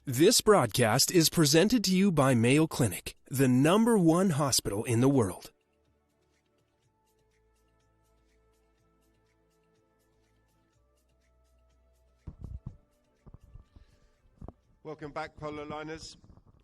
This broadcast is presented to you by Mayo Clinic, the #1 hospital in the world. Welcome back, Polo Liners.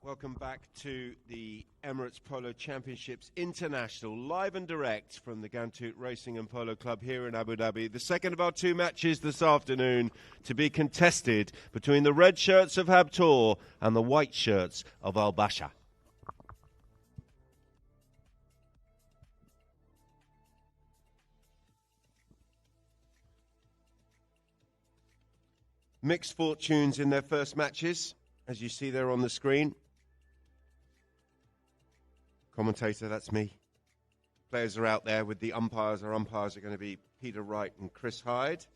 Welcome back to the Emirates Polo Championships International, live and direct from the Ghantoot Racing and Polo Club here in Abu Dhabi. The second of our two matches this afternoon to be contested between the red shirts of Habtoor and the white shirts of Al Basha. Mixed fortunes in their first matches, as you see there on the screen. Commentator, that's me. Players are out there with the umpires. Our umpires are going to be Peter Wright and Chris Hyde.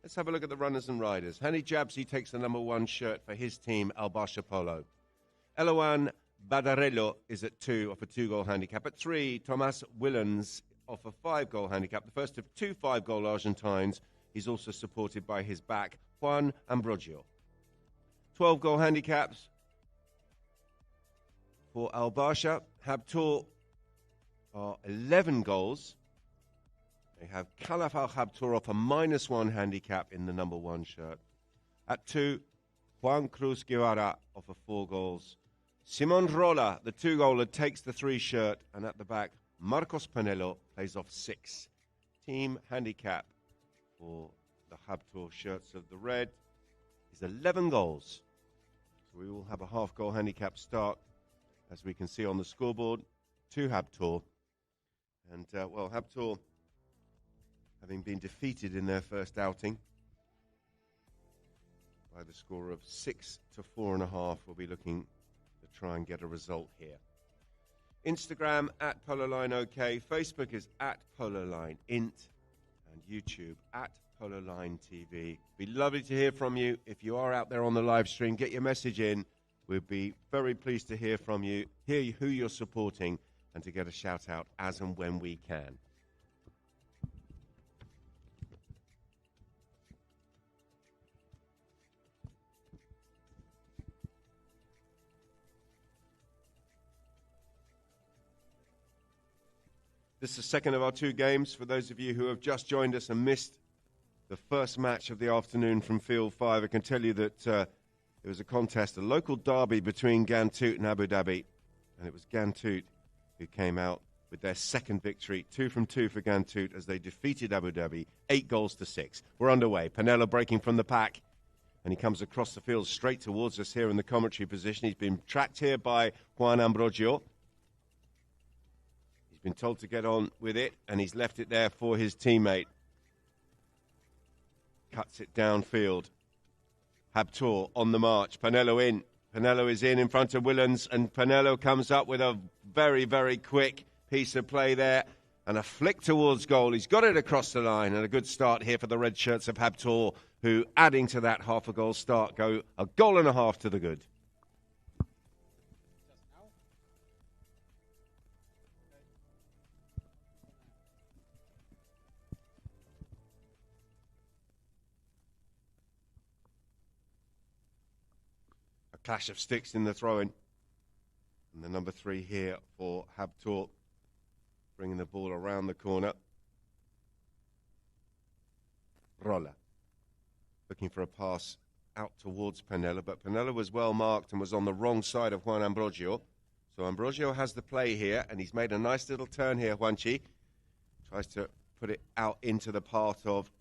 Let's have a look at the runners and riders. Hani Jabsi takes the #1 shirt for his team, Al Basha Polo. Eloan Badarello is at 2 off a 2-goal handicap. At 3, Tomas Willens off a 5-goal handicap. The first of 2 5-goal Argentines. He's also supported by his back, Juan Ambrogio. 12-goal handicaps for Al Basha. Habtoor are 11 goals. They have Khalaf Al Habtoor off a -1 handicap in the #1 shirt. At 2, Juan Cruz Guevara off of 4 goals. Simon Rolla, the 2-goaler, takes the 3 shirt. And at the back, Marcos Panelo plays off 6. Team handicap for the Habtoor shirts of the red is 11 goals. So we will have a half-goal handicap start, as we can see on the scoreboard, to Habtoor. And, Habtoor, having been defeated in their first outing by the score of 6-4.5, will be looking to try and get a result here. Instagram at PoloLineOK, Facebook is at PoloLineInt, and YouTube at PoloLine TV. Be lovely to hear from you. If you are out there on the live stream, get your message in. We'd be very pleased to hear from you, hear who you're supporting, and to get a shout out as and when we can. This is the second of our 2 games. For those of you who have just joined us and missed the first match of the afternoon from Field 5, I can tell you that there was a contest, a local derby between Ghantoot and Abu Dhabi, and it was Ghantoot who came out with their second victory, 2 from 2 for Ghantoot as they defeated Abu Dhabi, 8-6. We're underway. Panelo breaking from the pack, and he comes across the field straight towards us here in the commentary position. He's been tracked here by Juan Ambrogio. He's been told to get on with it, and he's left it there for his teammate. Cuts it downfield. Habtoor on the march. Panelo in. Panelo is in front of Willens, and Panelo comes up with a very, very quick piece of play there and a flick towards goal. He's got it across the line, and a good start here for the red shirts of Habtoor, who, adding to that half-a-goal start, go 1.5 goals to the good. Clash of sticks in the throw-in. And the #3 here for Habtoor, bringing the ball around the corner. Rolla, looking for a pass out towards Panelo, but Panelo was well marked and was on the wrong side of Juan Ambrogio. So Ambrogio has the play here, and he's made a nice little turn here, Juanchi. Tries to put it out into the path of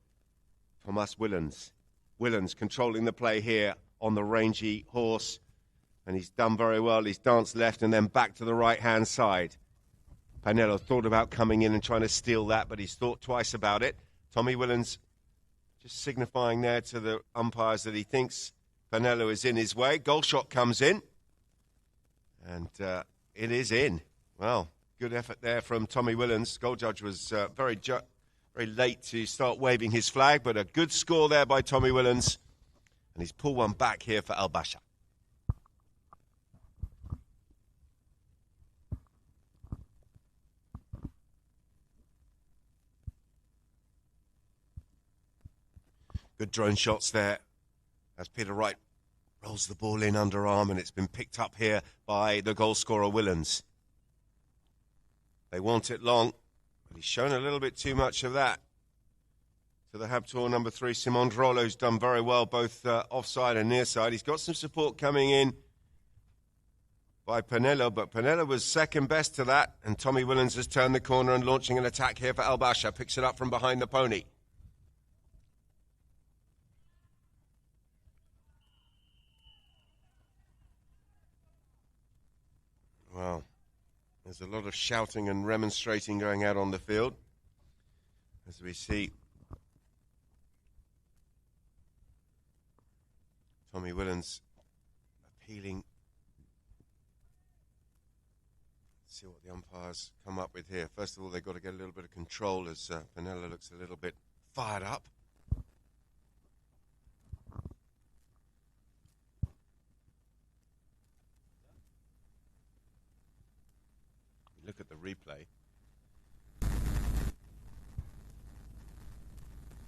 Tomas Willens. Willens controlling the play here on the rangy horse, and he's done very well. He's danced left and then back to the right-hand side. Panelo thought about coming in and trying to steal that, but he's thought twice about it. Tommy Willens just signifying there to the umpires that he thinks Panelo is in his way. Goal shot comes in, and it is in. Well, good effort there from Tommy Willens. Goal judge was very late to start waving his flag, but a good score there by Tommy Willens. And he's pulled one back here for Al Basha. Good drone shots there as Peter Wright Rolls the ball in underarm, and it's been picked up here by the goal scorer, Willens. They want it long, but he's shown a little bit too much of that. To the Habtoor number 3, Simon Drolo, who's done very well, both offside and near side. He's got some support coming in by Panelo, but Panelo was second best to that, and Tommy Willens has turned the corner and launching an attack here for Al Basha. Picks it up from behind the pony. Well, there's a lot of shouting and remonstrating going out on the field, as we see Tommy Willens appealing. Let's see what the umpires come up with here. First of all, they've got to get a little bit of control as Panella looks a little bit fired up. Look at the replay.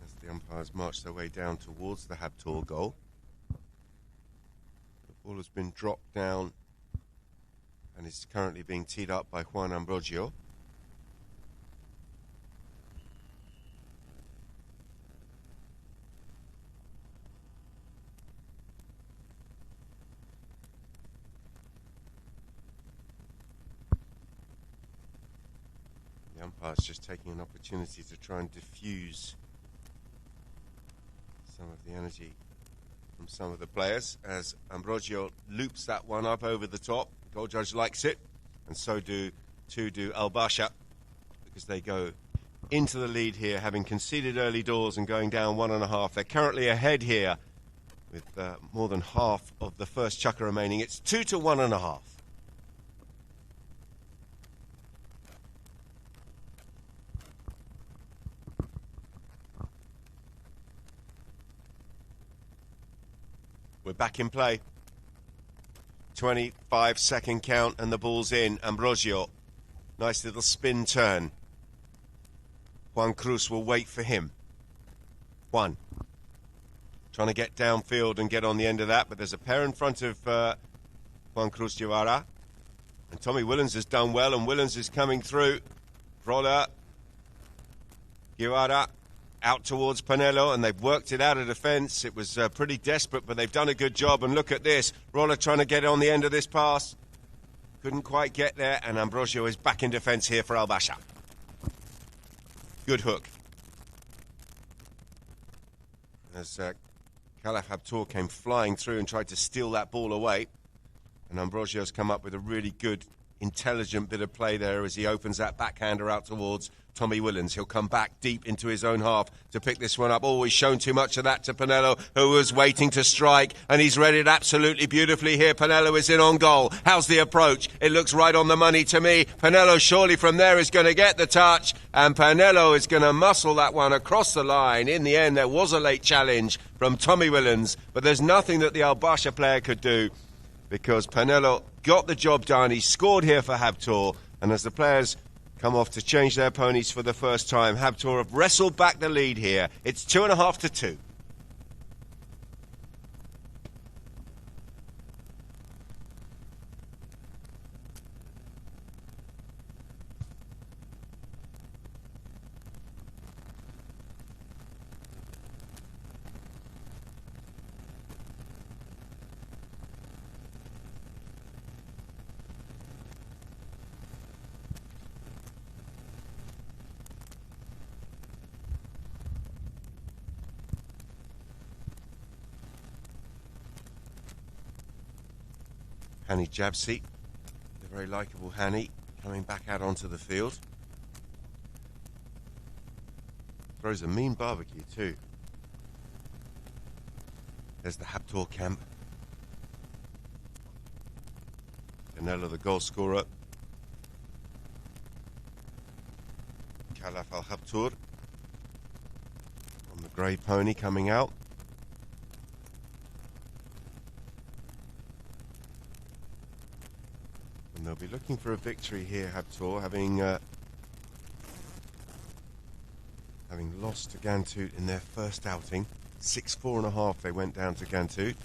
As the umpires march their way down towards the Habtoor goal. The ball has been dropped down and is currently being teed up by Juan Ambrogio. The umpire's just taking an opportunity to try and diffuse some of the energy from some of the players as Ambrogio loops that one up over the top. The goal judge likes it, and so do Al Basha, because they go into the lead here, having conceded early doors and going down 1.5. They're currently ahead here with more than half of the first chukker remaining. It's 2 to 1.5. We're back in play. 25-second count and the ball's in. Ambrogio. Nice little spin turn. Juan Cruz will wait for him. Juan. Trying to get downfield and get on the end of that, but there's a pair in front of Juan Cruz Guevara. And Tommy Willens has done well, and Willens is coming through. Roller. Guevara. Out towards Panelo, and they've worked it out of defence. It was pretty desperate, but they've done a good job. And look at this. Roller trying to get on the end of this pass. Couldn't quite get there, and Ambrogio is back in defence here for Al Basha. Good hook. As Khalaf Habtoor came flying through and tried to steal that ball away. And Ambrogio's come up with a really good, intelligent bit of play there as he opens that backhander out towards Tommy Willens. He'll come back deep into his own half to pick this one up. Oh, he's shown too much of that to Panelo, who was waiting to strike, and he's read it absolutely beautifully here. Panelo is in on goal. How's the approach? It looks right on the money to me. Panelo surely from there is going to get the touch, and Panelo is going to muscle that one across the line. In the end, there was a late challenge from Tommy Willens, but there's nothing that the Al Basha player could do, because Panelo got the job done. He scored here for Habtoor, and as the players come off to change their ponies for the first time, Habtoor have wrestled back the lead here. It's 2.5 to 2. Hani Jabsi, the very likeable Hani, coming back out onto the field. Throws a mean barbecue too. There's the Habtoor camp. Canelo, the goal scorer. Khalaf Al Habtoor on the grey pony coming out. And they'll be looking for a victory here, Habtoor, having lost to Ghantoot in their first outing. 6-4.5 they went down to Ghantoot.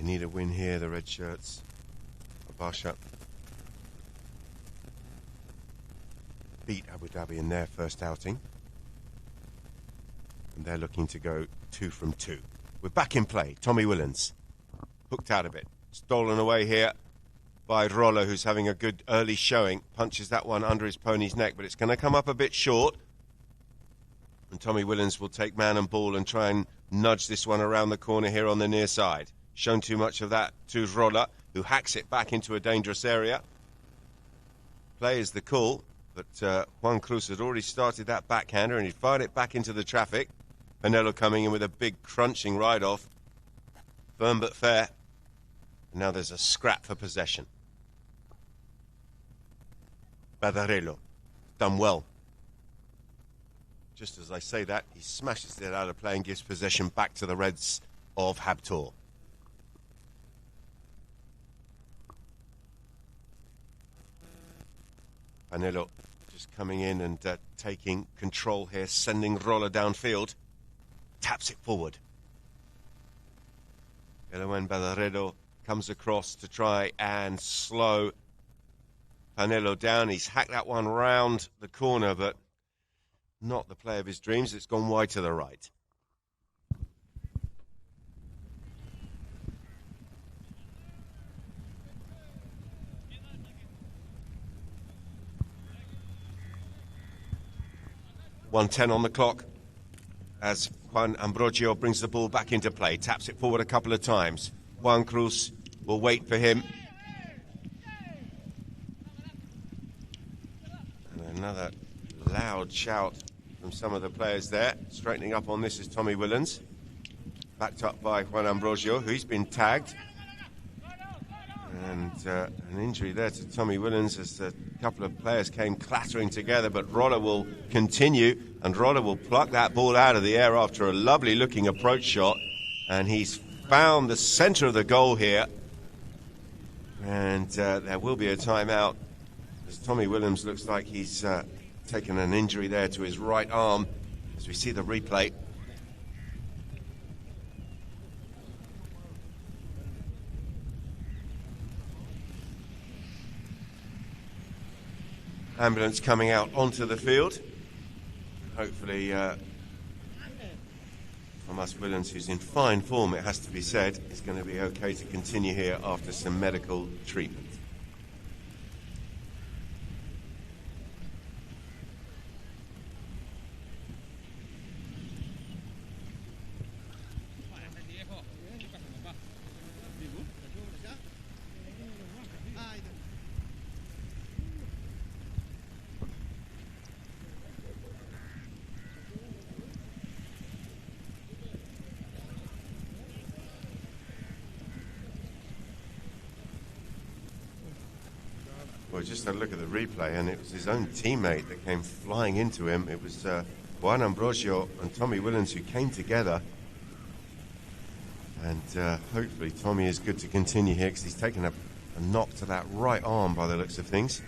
They need a win here, the red shirts. Abasha beat Abu Dhabi in their first outing. And they're looking to go 2 from 2. We're back in play. Tommy Willens hooked out a bit. Stolen away here by Roller, who's having a good early showing. Punches that one under his pony's neck, but it's going to come up a bit short. And Tommy Willens will take man and ball and try and nudge this one around the corner here on the near side. Shown too much of that to Roller, who hacks it back into a dangerous area. Play is the call, but Juan Cruz had already started that backhander and he fired it back into the traffic. Panelo coming in with a big crunching ride-off. Firm but fair. And now there's a scrap for possession. Badarello, done well. Just as I say that, he smashes it out of play and gives possession back to the Reds of Habtoor. Panelo just coming in and taking control here, sending Roller downfield. Taps it forward. Eloen Badarello comes across to try and slow Panelo down. He's hacked that one round the corner, but not the play of his dreams. It's gone wide to the right. .110 on the clock as Juan Ambrogio brings the ball back into play. Taps it forward a couple of times. Juan Cruz will wait for him. And another loud shout from some of the players there. Straightening up on this is Tommy Willens. Backed up by Juan Ambrogio, who's been tagged. And an injury there to Tommy Willens as a couple of players came clattering together, but Roller will continue, and Roller will pluck that ball out of the air after a lovely looking approach shot, and he's found the centre of the goal here, and there will be a timeout as Tommy Willens looks like he's taken an injury there to his right arm as we see the replay. Ambulance coming out onto the field. Hopefully, Thomas Willens, who's in fine form, it has to be said, is going to be okay to continue here after some medical treatment. Well, just had a look at the replay, and it was his own teammate that came flying into him. It was Juan Ambrogio and Tommy Willens who came together. And hopefully Tommy is good to continue here because he's taken a knock to that right arm by the looks of things.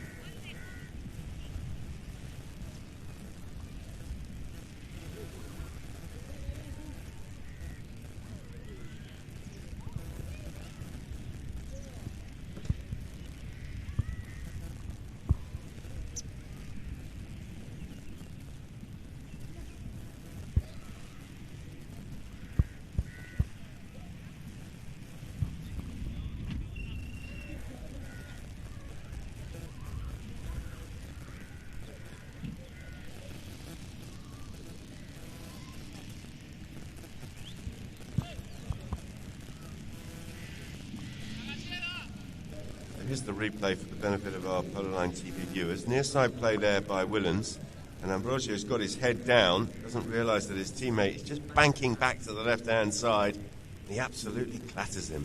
Here's the replay for the benefit of our Polo Line TV viewers. Near side play there by Willens, and Ambrogio's got his head down, doesn't realise that his teammate is just banking back to the left-hand side, and he absolutely clatters him.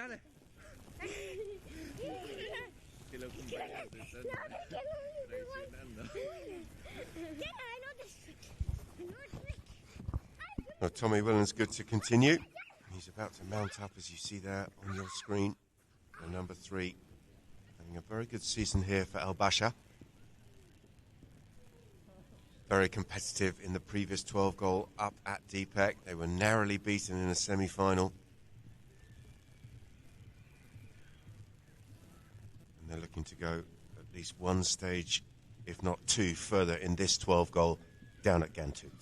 dale. Que lo compañeros te están traicionando. Well, Tommy Williams good to continue. He's about to mount up, as you see there on your screen. And number 3, having a very good season here for Al Basha. Very competitive in the previous 12 goal up at Deepak. They were narrowly beaten in a semi-final. And they're looking to go at least one stage, if not 2, further in this 12 goal down at Ghantoot.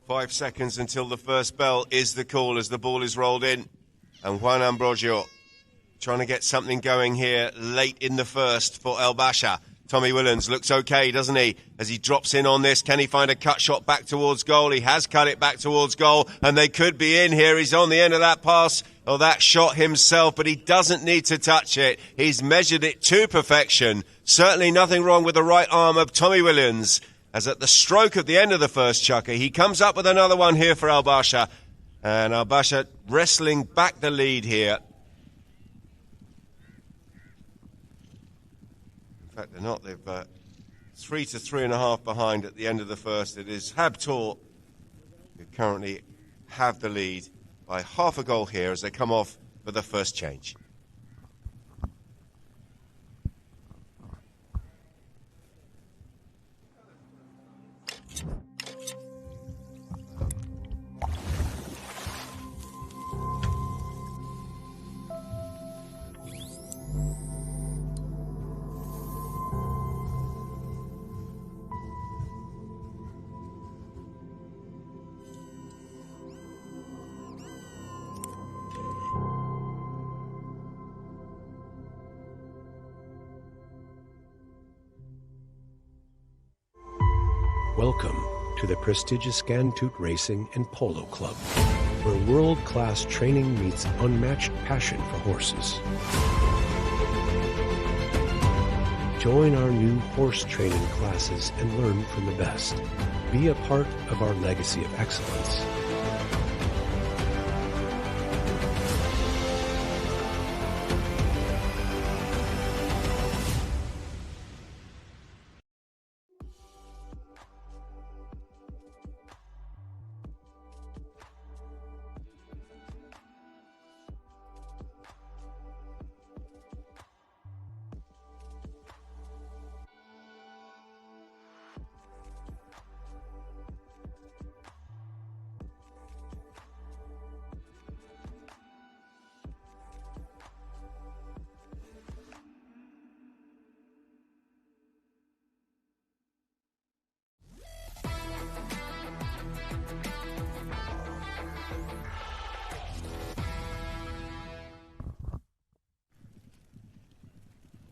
Five seconds until the first bell is the call as the ball is rolled in. And Juan Ambrosio trying to get something going here late in the first for El Basha. Tommy Williams looks okay, doesn't he? As he drops in on this, can he find a cut shot back towards goal? He has cut it back towards goal, and they could be in here. He's on the end of that pass, or that shot himself, but he doesn't need to touch it. He's measured it to perfection. Certainly nothing wrong with the right arm of Tommy Williams. As at the stroke of the end of the first chucker, he comes up with another one here for Al Basha. And Al Basha wrestling back the lead here. In fact, they're not. They've 3 to 3.5 behind at the end of the first. It is Ghantoot who currently have the lead by half a goal here as they come off for the first change. Welcome to the prestigious Ghantoot Racing and Polo Club, where world-class training meets unmatched passion for horses. Join our new horse training classes and learn from the best. Be a part of our legacy of excellence.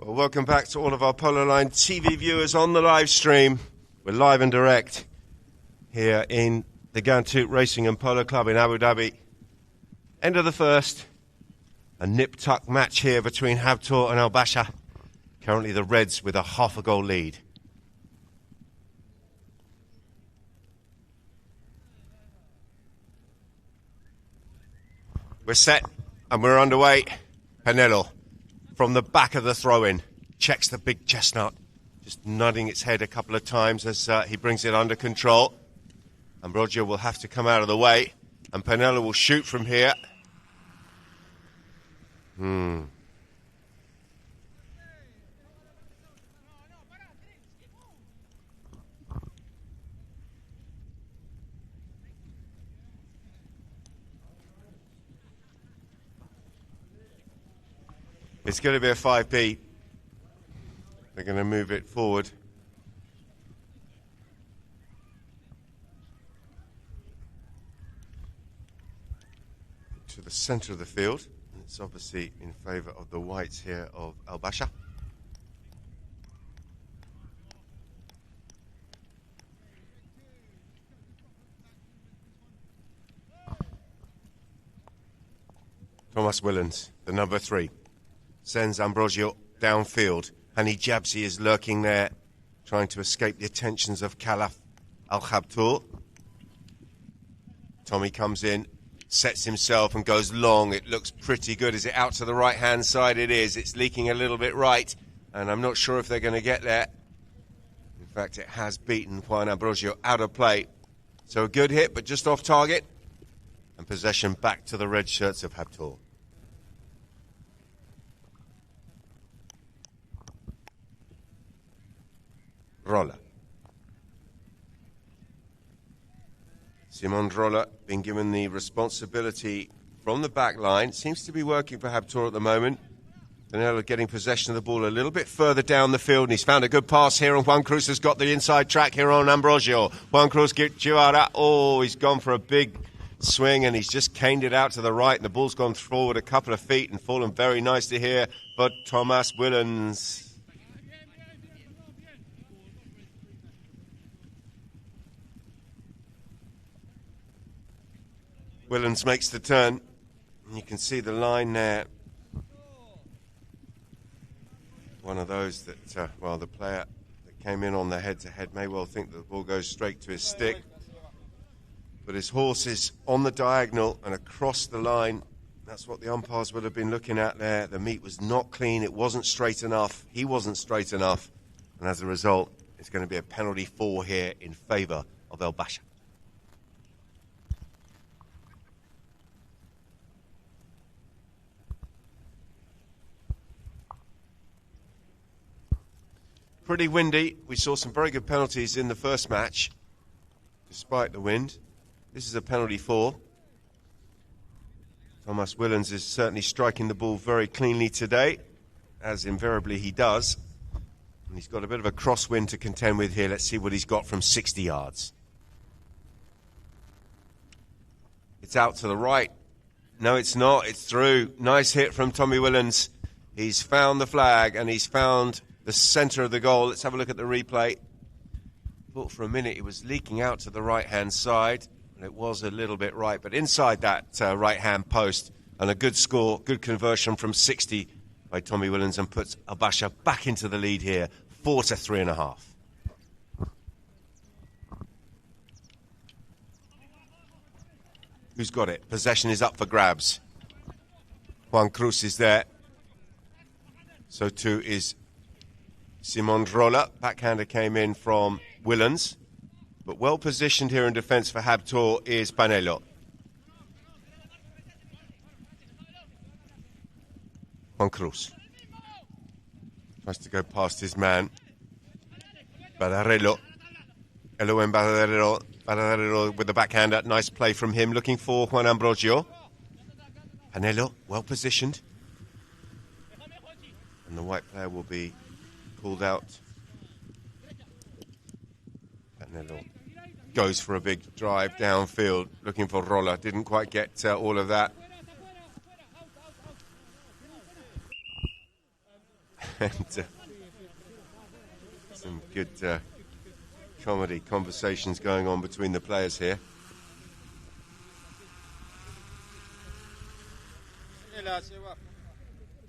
Well, welcome back to all of our Polo Line TV viewers on the live stream. We're live and direct here in the Ghantoot Racing and Polo Club in Abu Dhabi. End of the first. A nip-tuck match here between Ghantoot and Al Basha. Currently the Reds with a half a goal lead. We're set and we're underway. Penelo from the back of the throw-in checks the big chestnut, just nodding its head a couple of times as he brings it under control. Ambrosio will have to come out of the way, and Penelo will shoot from here. It's going to be a 5B. They're going to move it forward. To the centre of the field. It's obviously in favour of the whites here of Al Basha. Thomas Willens, the number 3, sends Ambrosio downfield. Hani Jabsi is lurking there, trying to escape the attentions of Khalaf Al-Khabtour. Tommy comes in, sets himself and goes long. It looks pretty good. Is it out to the right-hand side? It is. It's leaking a little bit right, and I'm not sure if they're going to get there. In fact, it has beaten Juan Ambrosio out of play. So a good hit, but just off target. And possession back to the red shirts of Khabtour. Rolla. Simon Rolla being given the responsibility from the back line. Seems to be working for Khabtour at the moment. Danilo getting possession of the ball a little bit further down the field, and he's found a good pass here, and Juan Cruz has got the inside track here on Ambrosio. Juan Cruz Giara. Oh, he's gone for a big swing, and he's just caned it out to the right, and the ball's gone forward a couple of feet and fallen very nicely here. But Thomas Willens. Willens makes the turn, and you can see the line there. One of those that, well, the player that came in on the head-to-head may well think that the ball goes straight to his stick. But his horse is on the diagonal and across the line. That's what the umpires would have been looking at there. The meat was not clean. It wasn't straight enough. He wasn't straight enough. And as a result, it's going to be a penalty 4 here in favour of El Basha. Pretty windy. We saw some very good penalties in the first match, despite the wind. This is a penalty 4. Thomas Willens is certainly striking the ball very cleanly today, as invariably he does. And he's got a bit of a crosswind to contend with here. Let's see what he's got from 60 yards. It's out to the right. No, it's not. It's through. Nice hit from Tommy Willens. He's found the flag, and he's found the centre of the goal. Let's have a look at the replay. Thought for a minute it was leaking out to the right-hand side, and it was a little bit right, but inside that right-hand post, and a good score, good conversion from 60 by Tommy Willens, and puts El Basha back into the lead here, 4-3.5. Who's got it? Possession is up for grabs. Juan Cruz is there. So too is Simon Rolla. Backhander came in from Willens. But well positioned here in defence for Khabtour is Panelo. Juan Cruz tries to go past his man. Badarello. Eloen Badarello. Badarello with the backhander. Nice play from him. Looking for Juan Ambrosio. Panelo, well positioned. And the white player will be pulled out. Panelo goes for a big drive downfield, looking for Rolla. Didn't quite get all of that. And some good comedy conversations going on between the players here.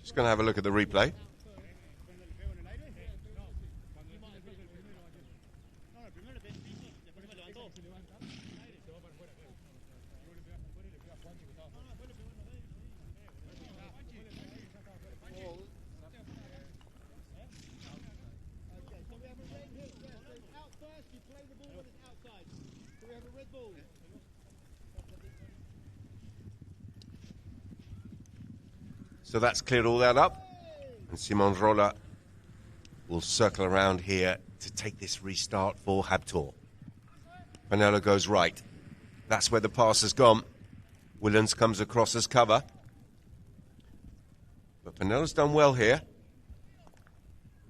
Just going to have a look at the replay. So that's cleared all that up. And Simon Rolla will circle around here to take this restart for Khabtour. Panelo goes right. That's where the pass has gone. Willens comes across as cover. But Panelo's done well here.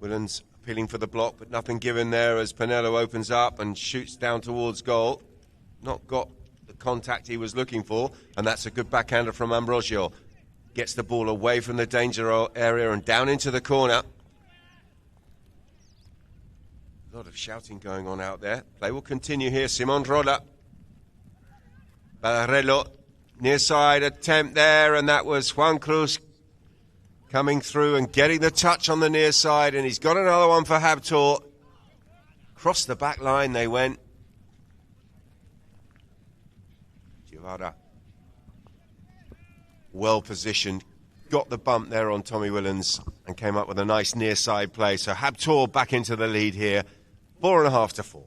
Willens appealing for the block, but nothing given there as Panelo opens up and shoots down towards goal. Not got the contact he was looking for, and that's a good backhander from Ambrosio. Gets the ball away from the danger area and down into the corner. A lot of shouting going on out there. Play will continue here. Simon Rolla. Badarello Near side attempt there, and that was Juan Cruz coming through and getting the touch on the near side, and he's got another one for Habtor. Across the back line they went. Guevara, well positioned, got the bump there on Tommy Willens and came up with a nice near side play. So Habtor back into the lead here, 4.5 to 4.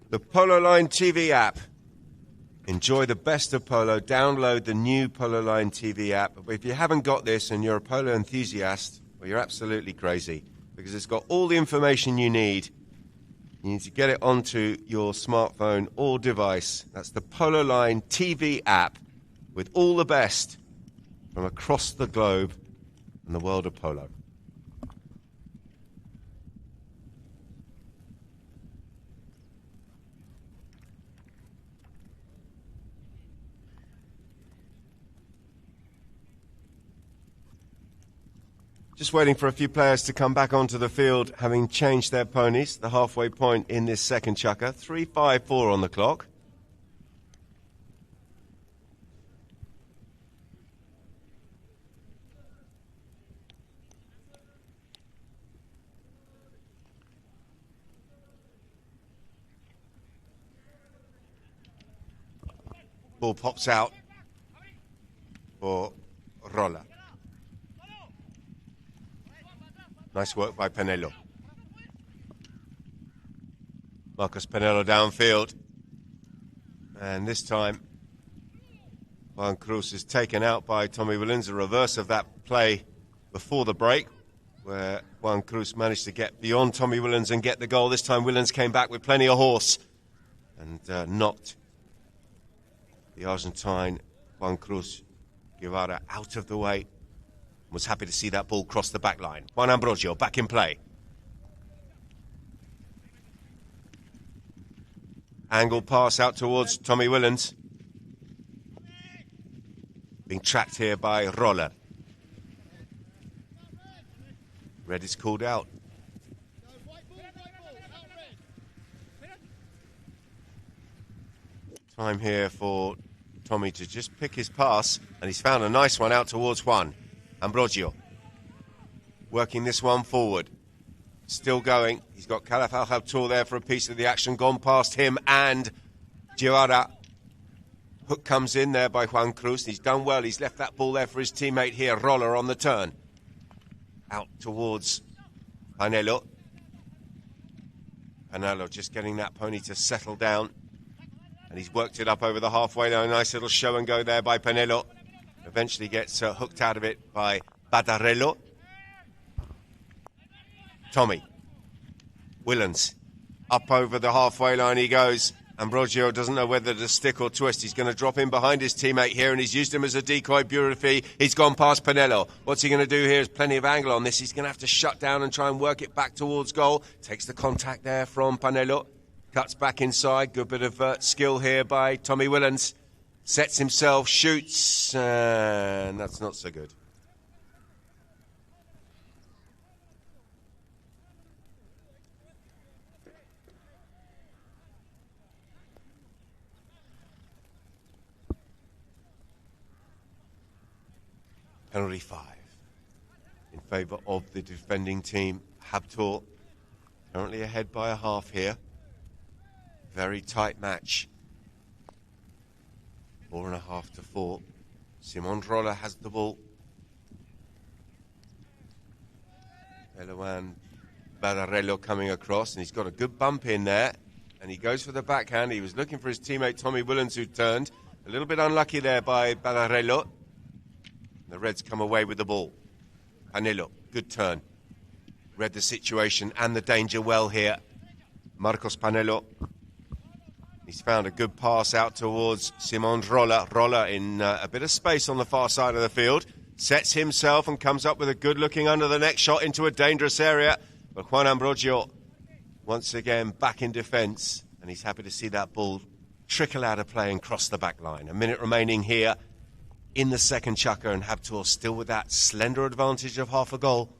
The Polo Line TV app. Enjoy the best of Polo. Download the new Polo Line TV app. But if you haven't got this and you're a Polo enthusiast, well, you're absolutely crazy, because it's got all the information you need. You need to get it onto your smartphone or device. That's the Polo Line TV app with all the best from across the globe and the world of polo. Just waiting for a few players to come back onto the field, having changed their ponies. The halfway point in this second chukker. 3:54 on the clock. Ball pops out for Rolla. Nice work by Penelo. Marcos Penelo downfield. And this time, Juan Cruz is taken out by Tommy Willens. A reverse of that play before the break, where Juan Cruz managed to get beyond Tommy Willens and get the goal. This time, Willens came back with plenty of horse and knocked the Argentine Juan Cruz Guevara out of the way. Was happy to see that ball cross the back line. Juan Ambrosio back in play. Angle pass out towards Tommy Willens. Being tracked here by Roller. Red is called out. Time here for Tommy to just pick his pass, and he's found a nice one out towards Juan Ambrosio. Working this one forward. Still going. He's got Khalaf Al-Habtour there for a piece of the action. Gone past him and Guevara. Hook comes in there by Juan Cruz. He's done well. He's left that ball there for his teammate here, Roller, on the turn. Out towards Panelo. Panelo just getting that pony to settle down. And he's worked it up over the halfway line. Nice little show and go there by Panelo. Eventually gets hooked out of it by Badarello. Tommy. Willens. Up over the halfway line he goes. Ambrosio doesn't know whether to stick or twist. He's going to drop in behind his teammate here, and he's used him as a decoy beautifully. He's gone past Panelo. What's he going to do here? There's plenty of angle on this. He's going to have to shut down and try and work it back towards goal. Takes the contact there from Panelo. Cuts back inside. Good bit of skill here by Tommy Willens. Sets himself, shoots, and that's not so good. Penalty 5 in favour of the defending team. Habtor currently ahead by a half here. Very tight match. 4.5 to 4. Simon Roller has the ball. Eloan Badarello coming across, and he's got a good bump in there. And he goes for the backhand. He was looking for his teammate Tommy Willens, who turned. A little bit unlucky there by Badarello. The Reds come away with the ball. Panelo, good turn. read the situation and the danger well here. Marcos Panelo. He's found a good pass out towards Simon Rolla. Rolla in a bit of space on the far side of the field. Sets himself and comes up with a good-looking under-the-neck shot into a dangerous area. But Juan Ambrogio, once again, back in defence. And he's happy to see that ball trickle out of play and cross the back line. A minute remaining here in the second chukker, and Ghantoot still with that slender advantage of half a goal.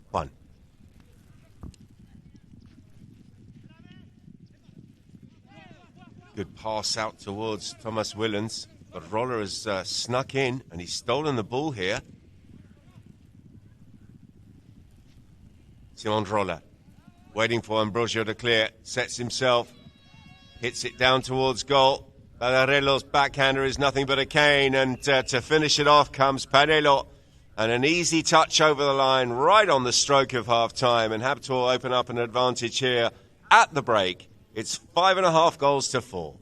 One. Good pass out towards Thomas Willens, but Roller has snuck in and he's stolen the ball here. Simon Roller waiting for Ambrogio to clear, sets himself, hits it down towards goal. Badarello's backhander is nothing but a cane, and to finish it off comes Panelo. And an easy touch over the line right on the stroke of half-time, and Ghantoot open up an advantage here at the break. It's 5.5 goals to 4.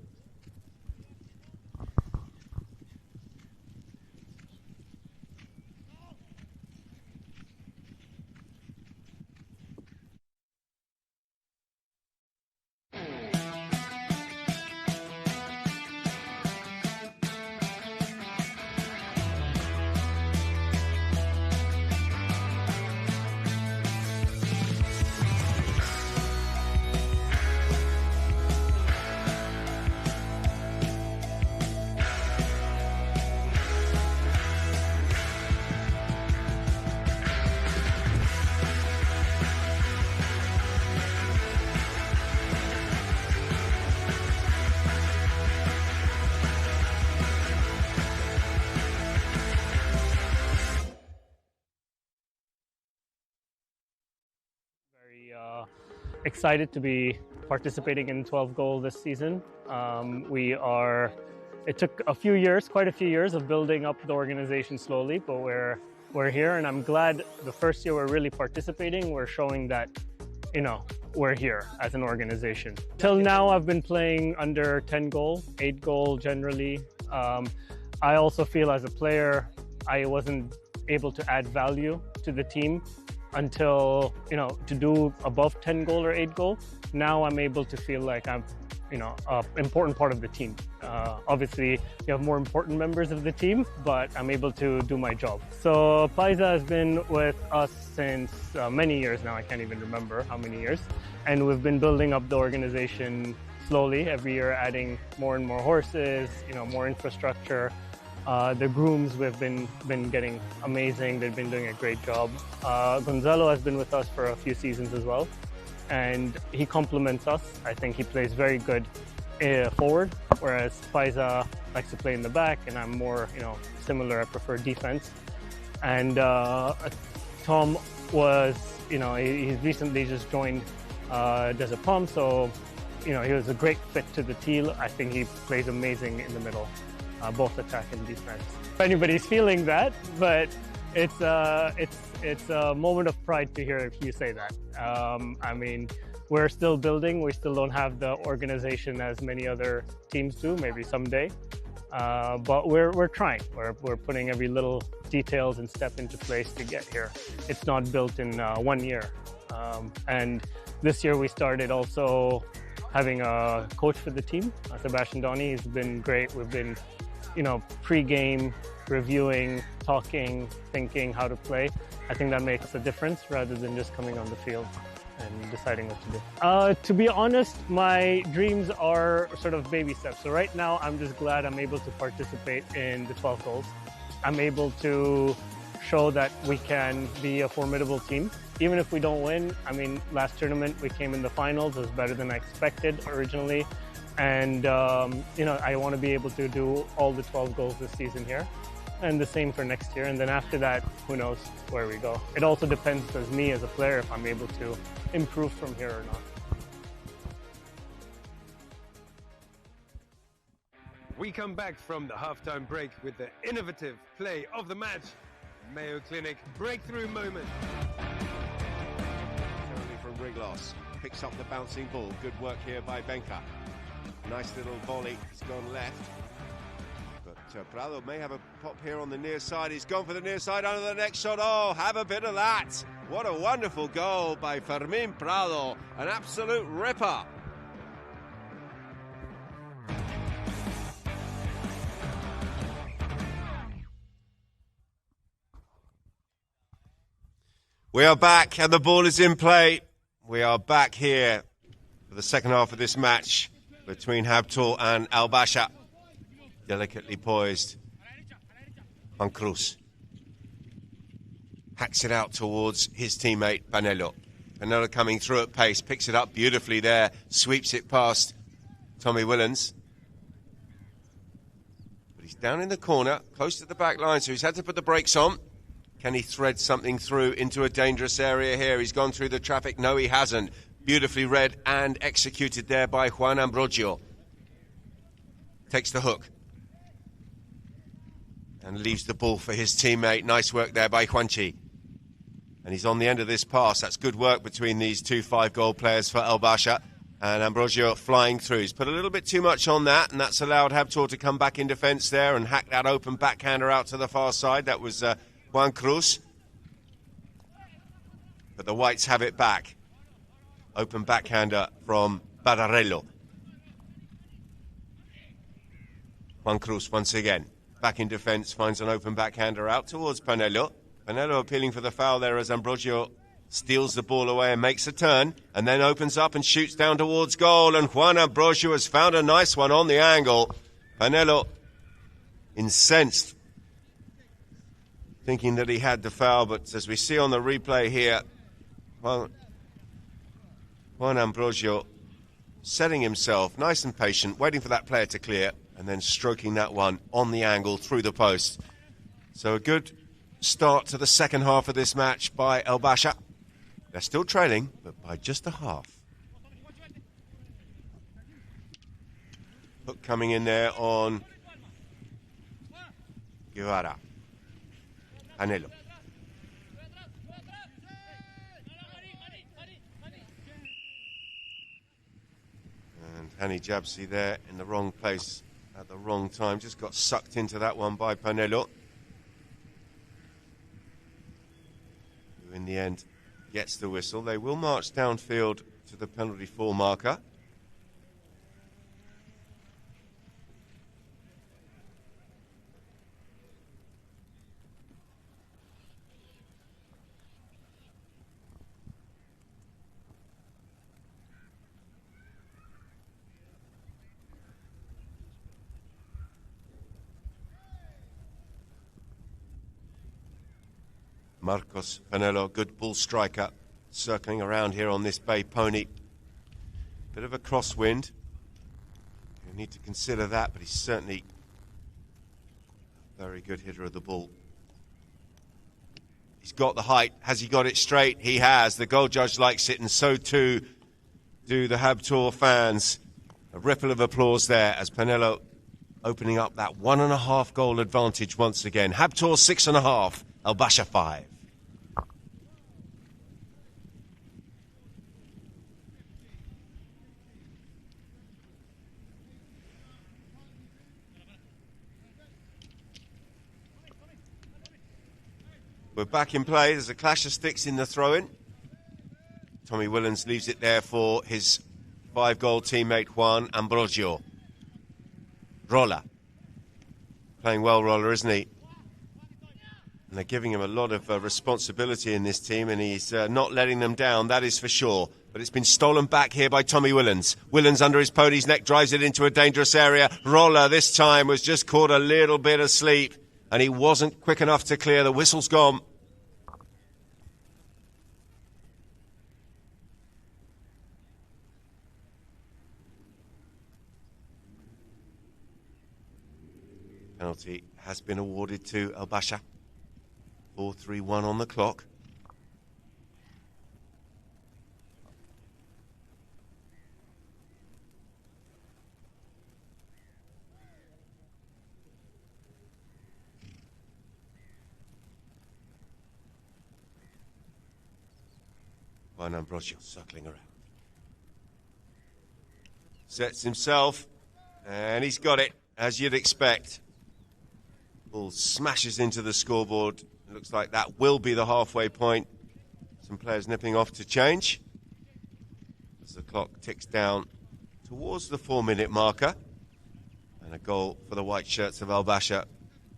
Excited to be participating in 12 goal this season. It took a few years, quite a few years of building up the organization slowly, but we're here, and I'm glad the first year we're really participating, we're showing that, we're here as an organization. Till now, I've been playing under 10 goal, 8 goal generally. I also feel as a player, I wasn't able to add value to the team until, to do above 10 goal or 8 goal. Now I'm able to feel like I'm, an important part of the team. Obviously, you have more important members of the team, but I'm able to do my job. So Paisa has been with us since many years now. I can't even remember how many years. And we've been building up the organization slowly, every year adding more and more horses, more infrastructure. The grooms we've been getting amazing. They've been doing a great job. Gonzalo has been with us for a few seasons as well, and he complements us. I think he plays very good forward, whereas Paisa likes to play in the back, and I'm more, similar. I prefer defense. And Tom was, he's recently just joined Desert Palm, so he was a great fit to the team. I think he plays amazing in the middle. Both attack and defense. If anybody's feeling that, but it's a moment of pride to hear you say that. I mean, we're still building. We still don't have the organization as many other teams do. Maybe someday, but we're trying. We're putting every little details and step into place to get here. It's not built in 1 year. And this year we started also having a coach for the team, Sebastian Donny. He's been great. We've been pre-game, reviewing, talking, thinking how to play. I think that makes a difference rather than just coming on the field and deciding what to do. To be honest, my dreams are sort of baby steps. So right now, I'm just glad I'm able to participate in the 12 goals. I'm able to show that we can be a formidable team. Even if we don't win, I mean, last tournament we came in the finals. It was better than I expected originally. And, I want to be able to do all the 12 goals this season here, and the same for next year. And then after that, who knows where we go. It also depends as me as a player if I'm able to improve from here or not. We come back from the halftime break with the innovative play of the match. Mayo Clinic breakthrough moment. From Riglos, picks up the bouncing ball. Good work here by Benka. Nice little volley. It's gone left. But Prado may have a pop here on the near side. He's gone for the near side under the next shot. Oh, have a bit of that. What a wonderful goal by Fermin Prado. An absolute ripper. We are back and the ball is in play. We are back here for the second half of this match between Ghantoot and Al Basha. Delicately poised. Juan Cruz hacks it out towards his teammate Panelo. Panelo coming through at pace, picks it up beautifully there, sweeps it past Tommy Willens. But he's down in the corner, close to the back line, so he's had to put the brakes on. Can he thread something through into a dangerous area here? He's gone through the traffic. No, he hasn't. Beautifully read and executed there by Juan Ambrogio. Takes the hook. And leaves the ball for his teammate. Nice work there by Juanchi. And he's on the end of this pass. That's good work between these two 5-goal players for El Basha. And Ambrogio flying through. He's put a little bit too much on that, and that's allowed Ghantoot to come back in defence there and hack that open backhander out to the far side. That was Juan Cruz. But the Whites have it back. Open backhander from Badarello. Juan Cruz once again. Back in defence, finds an open backhander out towards Panelo. Panelo appealing for the foul there as Ambrogio steals the ball away and makes a turn, and then opens up and shoots down towards goal, and Juan Ambrogio has found a nice one on the angle. Panelo incensed, thinking that he had the foul, but as we see on the replay here, Juan Ambrogio setting himself nice and patient, waiting for that player to clear, and then stroking that one on the angle through the post. So a good start to the second half of this match by El Basha. They're still trailing, but by just a half. Hook coming in there on Guevara. Anelo. And Hani Jabsi there in the wrong place at the wrong time. Just got sucked into that one by Panelo, who in the end gets the whistle. They will march downfield to the penalty 4 marker. Marcos Panelo, good bull striker, circling around here on this bay pony. Bit of a crosswind. You need to consider that, but he's certainly a very good hitter of the ball. He's got the height. Has he got it straight? He has. The goal judge likes it, and so too do the Ghantoot fans. A ripple of applause there as Panelo opening up that 1.5 goal advantage once again. Ghantoot 6.5, El Basha 5. We're back in play. There's a clash of sticks in the throw-in. Tommy Willens leaves it there for his 5-goal teammate Juan Ambrogio. Rolla. Playing well, Rolla, isn't he? And they're giving him a lot of responsibility in this team, and he's not letting them down, that is for sure. But it's been stolen back here by Tommy Willens. Willens under his pony's neck drives it into a dangerous area. Rolla this time was just caught a little bit asleep, and he wasn't quick enough to clear. The whistle's gone. Penalty has been awarded to El Basha. 4-3-1 on the clock. Juan Ambrogio circling around. Sets himself, And he's got it, as you'd expect. Ball smashes into the scoreboard. It looks like that will be the halfway point. Some players nipping off to change as the clock ticks down towards the 4-minute marker. And a goal for the white shirts of Al Basha.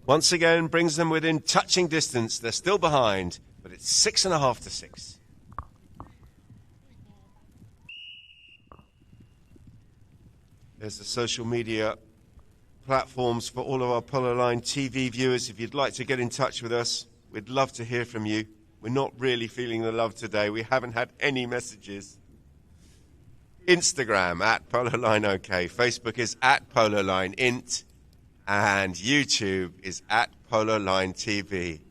Once again, brings them within touching distance. They're still behind, but it's 6.5 to 6. There's the social media platforms for all of our Polo Line TV viewers. If you'd like to get in touch with us, we'd love to hear from you. We're not really feeling the love today. We haven't had any messages. Instagram at Polo Line OK. Facebook is at Polo Line Int. And YouTube is at Polo Line TV.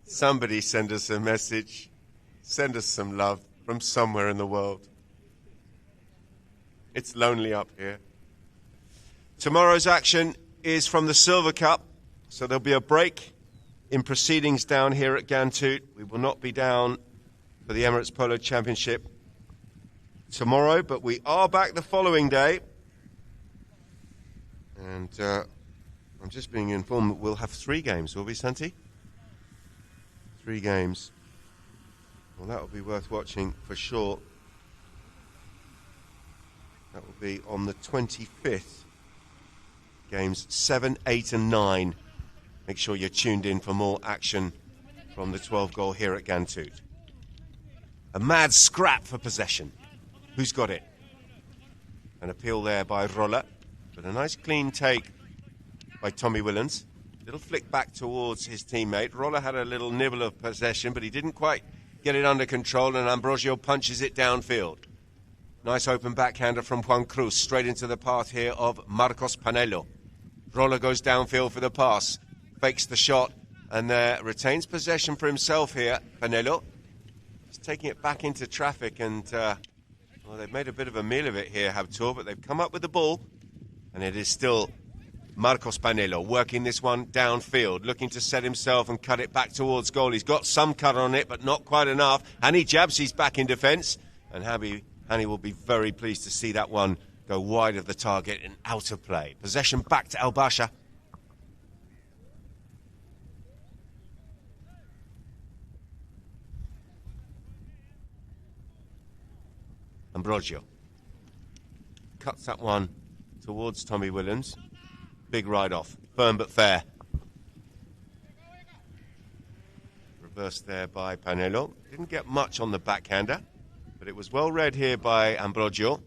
Somebody send us a message. Send us some love from somewhere in the world. It's lonely up here. Tomorrow's action is from the Silver Cup, so there'll be a break in proceedings down here at Ghantoot. We will not be down for the Emirates Polo Championship tomorrow, but we are back the following day. And I'm just being informed that we'll have 3 games, will we, Santi? 3 games. Well, that will be worth watching for sure. That will be on the 25th. Games 7, 8 and 9. Make sure you're tuned in for more action from the 12 goal here at Ghantoot. A mad scrap for possession. Who's got it? An appeal there by Rolla, but a nice clean take by Tommy Willens. Little flick back towards his teammate. Rolla had a little nibble of possession, but he didn't quite get it under control, and Ambrosio punches it downfield. Nice open backhander from Juan Cruz, straight into the path here of Marcos Panelo. Rolla goes downfield for the pass, fakes the shot, and retains possession for himself here, Panelo. He's taking it back into traffic, and well, they've made a bit of a meal of it here, Ghantoot, but they've come up with the ball, and it is still Marcos Panelo working this one downfield, looking to set himself and cut it back towards goal. He's got some cut on it, but not quite enough. And he jabs, he's back in defence, and Hani will be very pleased to see that one go wide of the target and out of play. Possession back to Al Basha. Ambrosio cuts that one towards Tommy Willens. Big ride-off. Firm but fair. Reversed there by Panelo. Didn't get much on the backhander, but it was well read here by Ambrosio.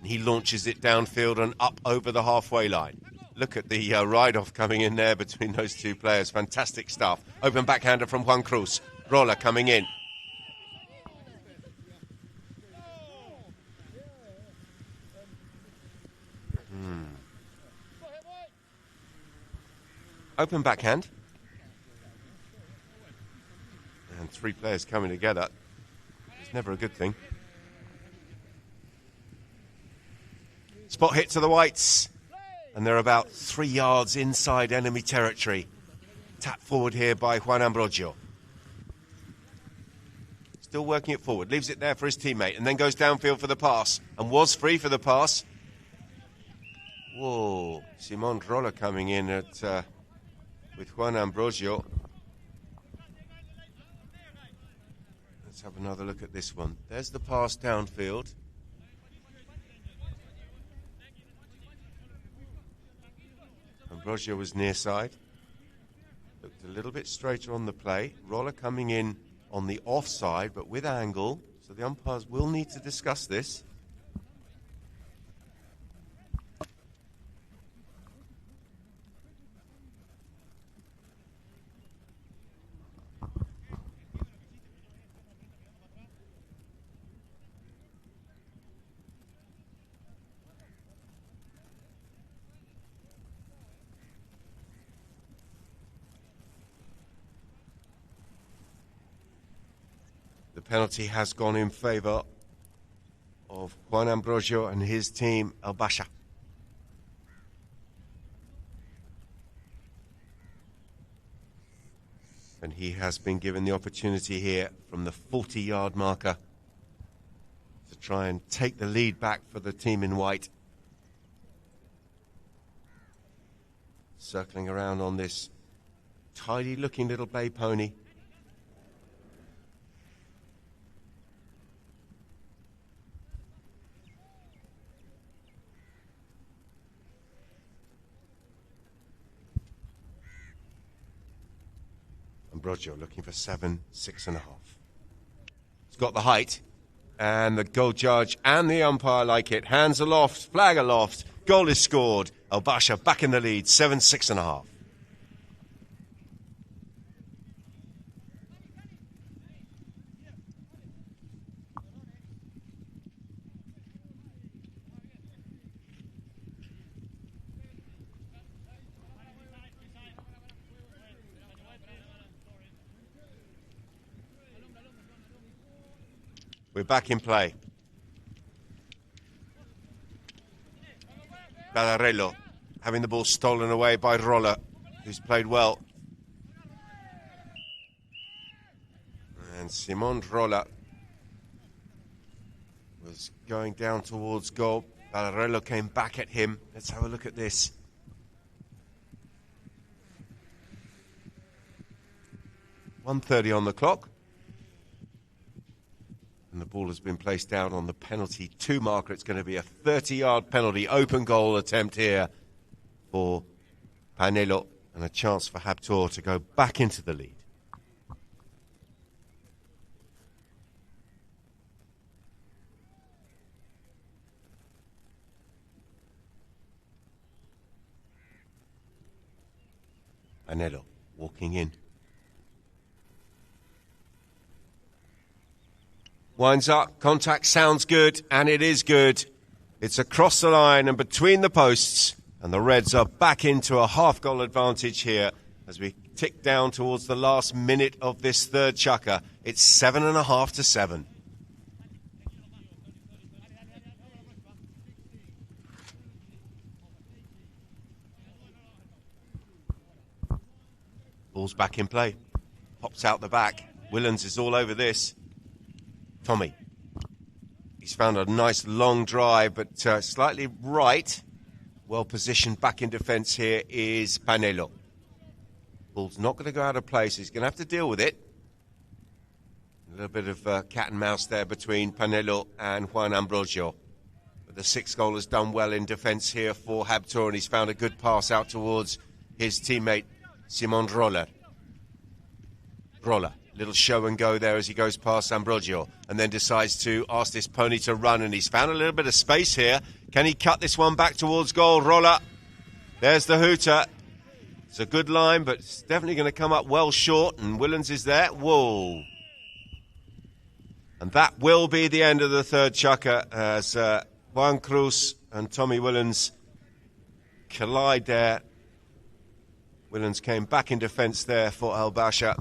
He launches it downfield and up over the halfway line. Look at the ride-off coming in there between those two players. Fantastic stuff. Open backhander from Juan Cruz. Rolla coming in. Open backhand. And 3 players coming together. It's never a good thing. Spot hit to the whites. And they're about 3 yards inside enemy territory. Tap forward here by Juan Ambrosio. Still working it forward. Leaves it there for his teammate. And then goes downfield for the pass. And was free for the pass. Whoa. Simon Rolla coming in at... with Juan Ambrosio. Let's have another look at this one. There's the pass downfield. Ambrosio was near side. Looked a little bit straighter on the play. Rolla coming in on the offside, but with angle. So the umpires will need to discuss this. The penalty has gone in favour of Juan Ambrosio and his team, Al Basha. And he has been given the opportunity here from the 40-yard marker to try and take the lead back for the team in white. circling around on this tidy-looking little bay pony. Ambrogio looking for 7, 6.5. He's got the height, and the goal judge and the umpire like it. Hands aloft, flag aloft, goal is scored. Al Basha back in the lead, 7, 6.5. We're back in play. Ballarello having the ball stolen away by Rolla, who's played well. And Simon Rolla was going down towards goal. Ballarello came back at him. Let's have a look at this. .1:30 on the clock. And the ball has been placed down on the penalty 2 marker. It's going to be a 30-yard penalty, open goal attempt here for Panelo, and a chance for Habtoor to go back into the lead. Panelo walking in. Winds up, contact sounds good, and it is good. It's across the line and between the posts, and the Reds are back into a half-goal advantage here as we tick down towards the last minute of this third chukker. It's 7.5 to 7. Ball's back in play. Pops out the back. Willens is all over this. Tommy. He's found a nice long drive, but slightly right. Well positioned back in defence here is Panelo. Ball's not going to go out of place. He's going to have to deal with it. A little bit of cat and mouse there between Panelo and Juan Ambrogio. But the 6th goal has done well in defence here for Habtoor, and he's found a good pass out towards his teammate Simon Roller. Little show and go there as he goes past Ambrogio, and then decides to ask this pony to run, and he's found a little bit of space here. Can he cut this one back towards goal? Rolla. There's the hooter. It's a good line, but it's definitely going to come up well short, and Willens is there. Whoa. And that will be the end of the third chukker as Juan Cruz and Tommy Willens collide there. Willens came back in defence there for Al Basha.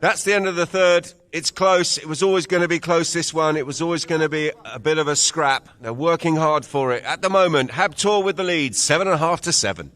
That's the end of the third. It's close. It was always going to be close, this one. It was always going to be a bit of a scrap. They're working hard for it. At the moment, Habtoor with the lead, 7.5 to 7.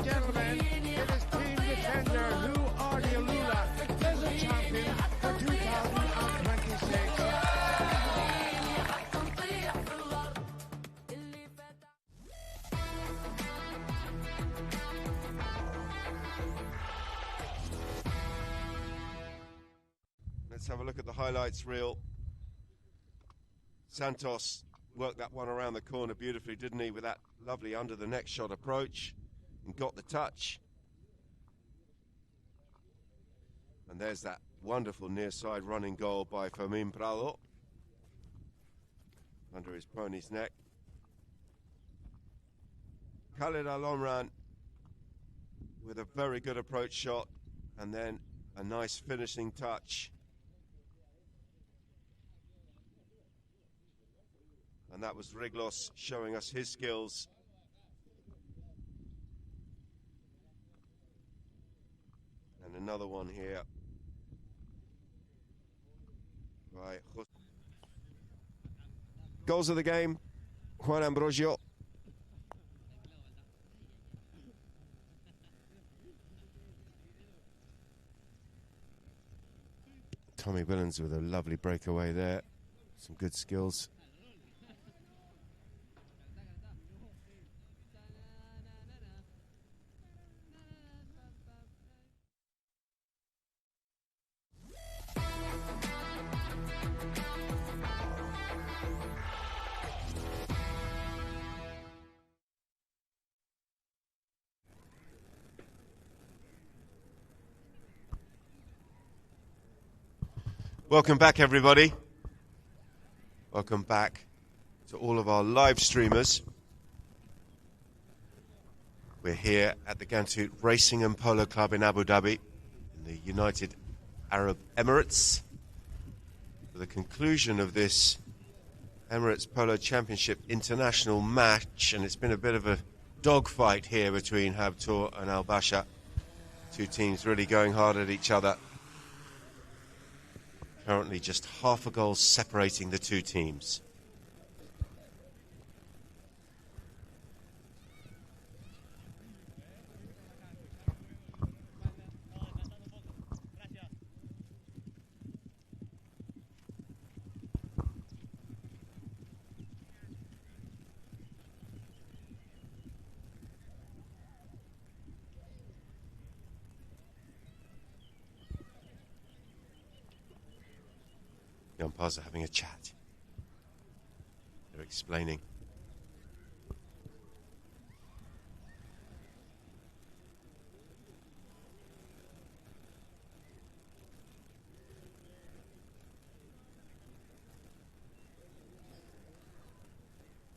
Gentlemen, it is Team Defender who are the Alula present champion for 2026. Let's have a look at the highlights reel. Santos worked that one around the corner beautifully, didn't he, with that lovely under-the-neck shot approach, and got the touch. And there's that wonderful near-side running goal by Fermin Prado under his pony's neck. Khalid Al-Omran with a very good approach shot, and then a nice finishing touch. And that was Riglos showing us his skills. And another one here by goals of the game, Juan Ambrosio. Tommy Willens with a lovely breakaway there. Some good skills. Welcome back, everybody. Welcome back to all of our live streamers. We're here at the Ghantoot Racing and Polo Club in Abu Dhabi, in the United Arab Emirates, for the conclusion of this Emirates Polo Championship international match. And it's been a bit of a dogfight here between Habtoor and Al Basha. Two teams really going hard at each other. Currently just half a goal separating the two teams. The umpires are having a chat. They're explaining.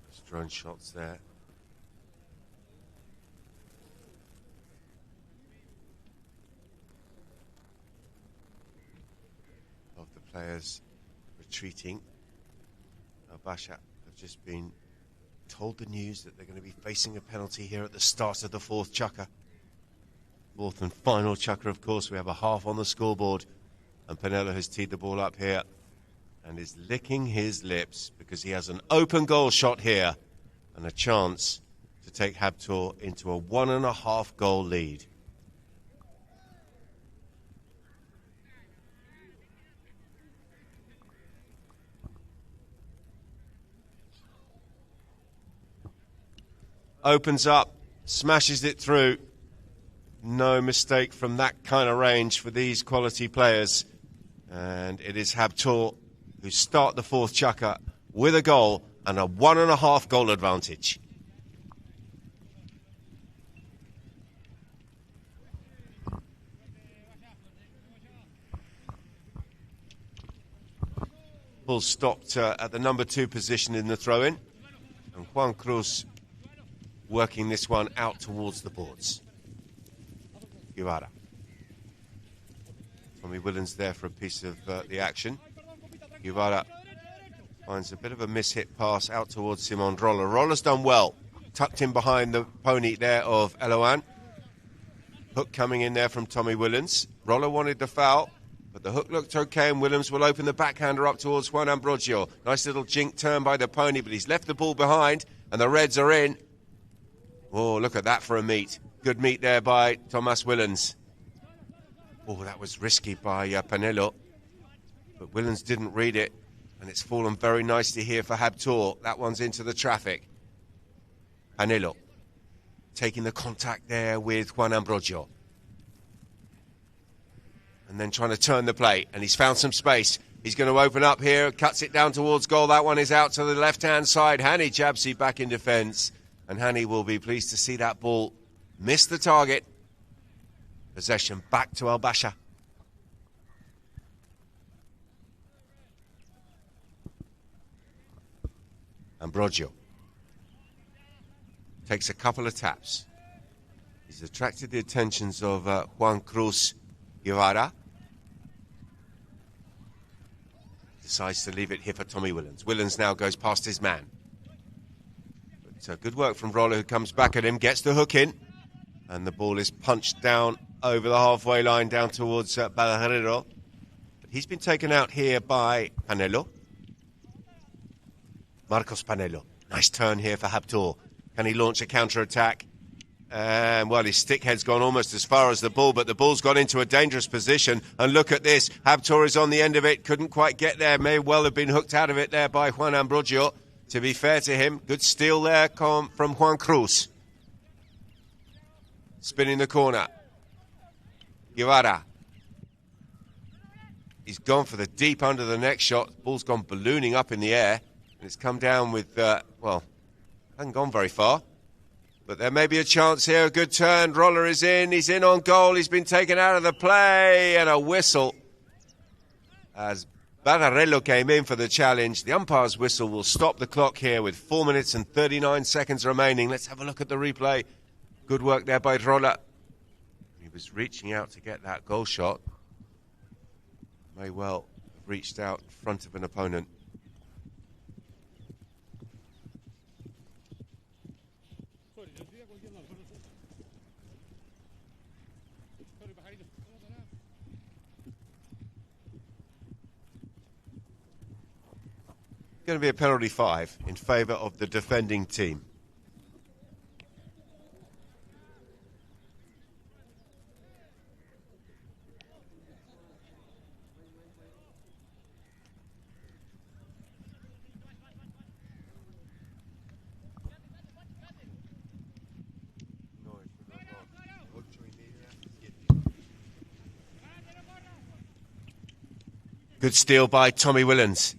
There's drone shots there. Of the players retreating. Al Basha have just been told the news that they're going to be facing a penalty here at the start of the fourth chukker. Fourth and final chukker, of course. We have a half on the scoreboard, and Pernella has teed the ball up here and is licking his lips because he has an open goal shot here and a chance to take Habtoor into a 1.5 goal lead. Opens up, smashes it through. No mistake from that kind of range for these quality players. And it is Habtoor who start the fourth chukker with a goal and a 1.5 goal advantage. Ball stopped at the number 2 position in the throw-in. And Juan Cruz working this one out towards the boards. Guevara. Tommy Willens there for a piece of the action. Guevara finds a bit of a mishit pass out towards Simon Roller. Roller's done well. Tucked in behind the pony there of Eloan. Hook coming in there from Tommy Willens. Roller wanted the foul, but the hook looked okay, and Williams will open the backhander up towards Juan Ambrosio. Nice little jink turn by the pony, but he's left the ball behind, and the Reds are in. Oh, look at that for a meet. Good meet there by Thomas Willens. Oh, that was risky by Panelo. But Willens didn't read it, and it's fallen very nicely here for Habtoor. That one's into the traffic. Panelo taking the contact there with Juan Ambrosio. And then trying to turn the play, and he's found some space. He's going to open up here, cuts it down towards goal. That one is out to the left-hand side. Hani Jabsi back in defence. And Hani will be pleased to see that ball miss the target. Possession back to Al Basha. Ambrosio takes a couple of taps. He's attracted the attentions of Juan Cruz Guevara. Decides to leave it here for Tommy Willens. Willens now goes past his man. So good work from Roller, who comes back at him, gets the hook in, and the ball is punched down over the halfway line down towards Barrero. But he's been taken out here by Panelo. Marcos Panelo. Nice turn here for Habtoor. Can he launch a counter-attack? And, well, his stick head's gone almost as far as the ball, but the ball's got into a dangerous position. And look at this. Habtoor is on the end of it. Couldn't quite get there. May well have been hooked out of it there by Juan Ambrogio. To be fair to him, good steal there from Juan Cruz. Spinning the corner. Guevara. He's gone for the deep under the neck shot. Ball's gone ballooning up in the air. And it's come down with, well, hasn't gone very far. But there may be a chance here. A good turn. Roller is in. He's in on goal. He's been taken out of the play. And a whistle as Barrero came in for the challenge. The umpire's whistle will stop the clock here with 4 minutes and 39 seconds remaining. Let's have a look at the replay. Good work there by Roller. He was reaching out to get that goal shot. May well have reached out in front of an opponent. Going to be a penalty 5 in favour of the defending team. Good steal by Tommy Willens.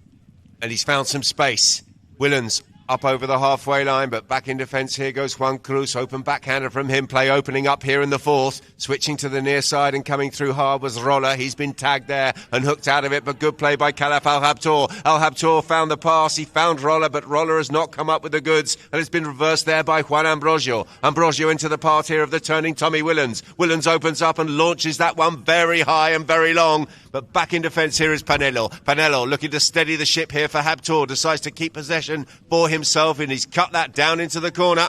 And he's found some space. Willens up over the halfway line, but back in defence. Here goes Juan Cruz. Open backhander from him. Play opening up here in the fourth. Switching to the near side and coming through hard was Roller. He's been tagged there and hooked out of it, but good play by Khalaf Al Habtoor. Al Habtoor found the pass. He found Roller, but Roller has not come up with the goods, and it's been reversed there by Juan Ambrogio. Ambrogio into the path here of the turning Tommy Willens. Willens opens up and launches that one very high and very long. But back in defence here is Panelo. Panelo looking to steady the ship here for Habtoor. Decides to keep possession for himself, and he's cut that down into the corner.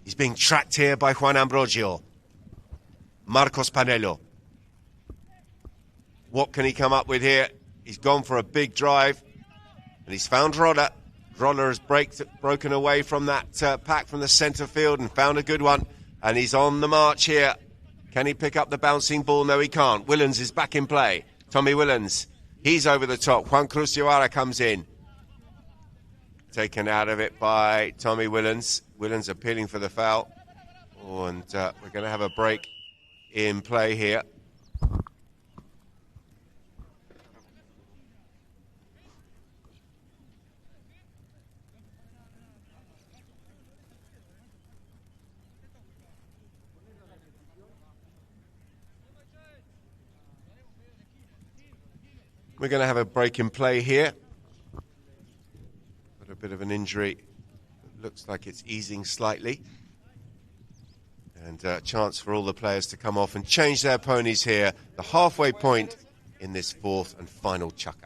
He's being tracked here by Juan Ambrogio. Marcos Panelo. What can he come up with here? He's gone for a big drive, and he's found Roller. Roller has broken away from that pack from the centre field and found a good one. And he's on the march here. Can he pick up the bouncing ball? No, he can't. Willens is back in play. Tommy Willens, he's over the top. Juan Cruz comes in. Taken out of it by Tommy Willens. Willens appealing for the foul. Oh, and we're going to have a break in play here. We're going to have a break in play here. Got a bit of an injury. Looks like it's easing slightly. And a chance for all the players to come off and change their ponies here. The halfway point in this fourth and final chukka.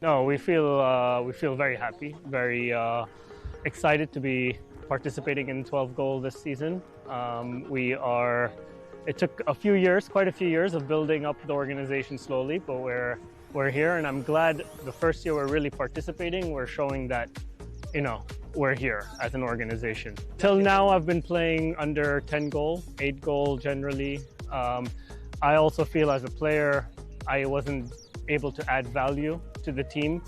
No, we feel very happy, very excited to be participating in 12 goal this season. It took a few years, quite a few years of building up the organization slowly, but we're here, and I'm glad the first year we're really participating. We're showing that, you know, we're here as an organization. Till now, I've been playing under 10 goal, 8 goal generally. I also feel as a player, I wasn't able to add value to the team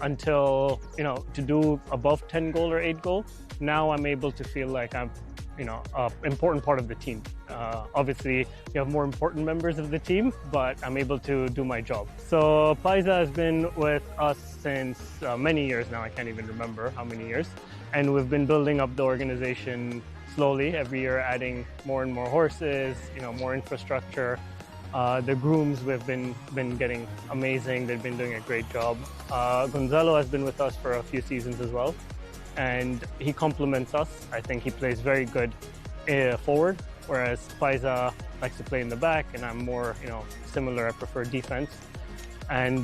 until, you know, to do above 10 goal or 8 goal. Now I'm able to feel like I'm, you know, an important part of the team. Obviously, you have more important members of the team, but I'm able to do my job. So Paisa has been with us since many years now. I can't even remember how many years. And we've been building up the organization slowly every year, adding more and more horses, more infrastructure. The grooms we've been getting amazing. They've been doing a great job. Gonzalo has been with us for a few seasons as well, and he complements us. I think he plays very good forward, whereas Paiza likes to play in the back, and I'm more, similar. I prefer defense. And